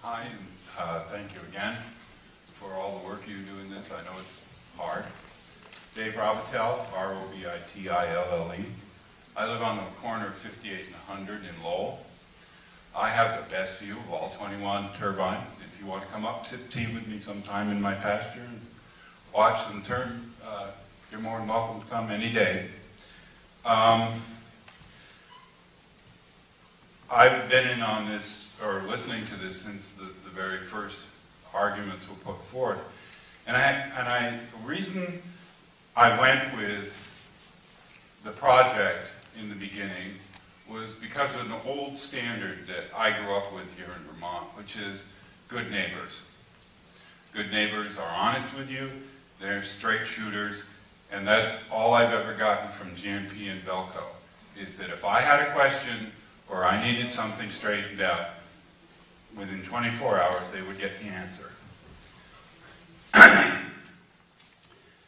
Hi, and thank you again for all the work you do in this. I know it's hard. Dave Robitille, R-O-B-I-T-I-L-L-E. I live on the corner of 58 and 100 in Lowell. I have the best view of all 21 turbines. If you want to come up, sip tea with me sometime in my pasture and watch them turn, you're more than welcome to come any day. I've been in on this, or listening to this, since the very first arguments were put forth. And the reason I went with the project in the beginning was because of an old standard that I grew up with here in Vermont, which is good neighbors. Good neighbors are honest with you, they're straight shooters, and that's all I've ever gotten from GMP and Velco, is that if I had a question or I needed something straightened out, within 24 hours they would get the answer.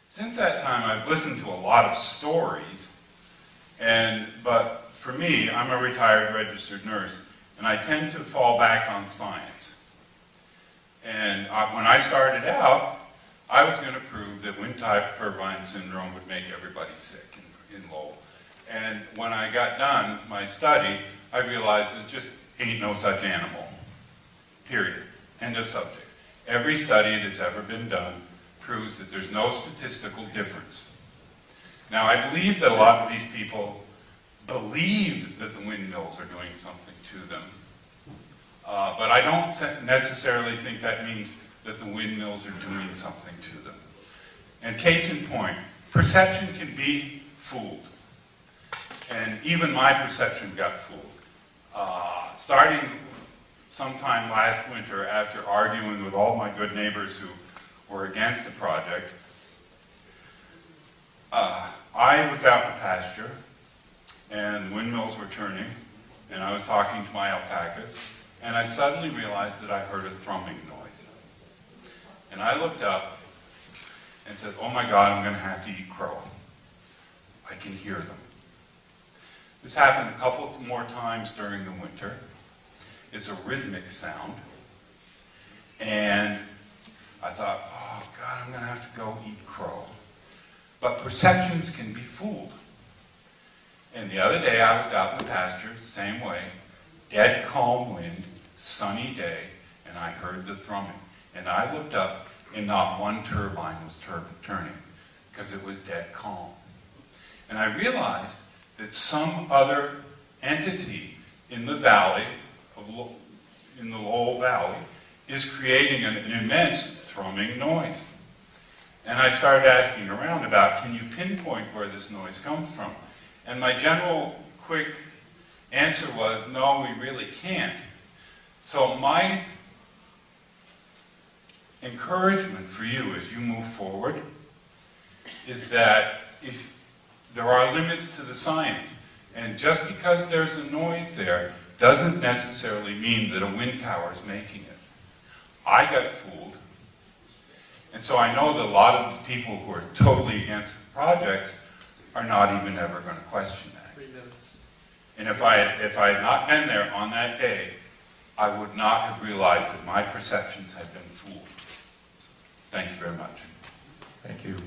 Since that time, I've listened to a lot of stories, but for me, I'm a retired registered nurse, and I tend to fall back on science. And when I started out, I was going to prove that wind turbine syndrome would make everybody sick in Lowell. And when I got done my study, I realized there just ain't no such animal. Period. End of subject. Every study that's ever been done proves that there's no statistical difference. Now, I believe that a lot of these people believe that the windmills are doing something to them, but I don't necessarily think that means that the windmills are doing something to them. And case in point, perception can be fooled. And even my perception got fooled. Starting sometime last winter, after arguing with all my good neighbors who were against the project, I was out in the pasture, and the windmills were turning, and I was talking to my alpacas, and I suddenly realized that I heard a thrumming noise. And I looked up and said, oh my God, I'm going to have to eat crow. I can hear them. This happened a couple more times during the winter. It's a rhythmic sound. And I thought, oh God, I'm going to have to go eat crow. But perceptions can be fooled. And the other day I was out in the pasture, same way, dead calm wind, sunny day, and I heard the thrumming. And I looked up, and not one turbine was turning, because it was dead calm. And I realized that some other entity in the valley, in the Lowell Valley, is creating an immense thrumming noise. And I started asking around about, can you pinpoint where this noise comes from? And my general quick answer was, no, we really can't. So my encouragement for you as you move forward is that if there are limits to the science, and just because there's a noise there doesn't necessarily mean that a wind tower is making it. I got fooled, and so I know that a lot of the people who are totally against the projects are not even ever going to question that. 3 minutes. And if I had not been there on that day, I would not have realized that my perceptions had been fooled. Thank you very much. Thank you.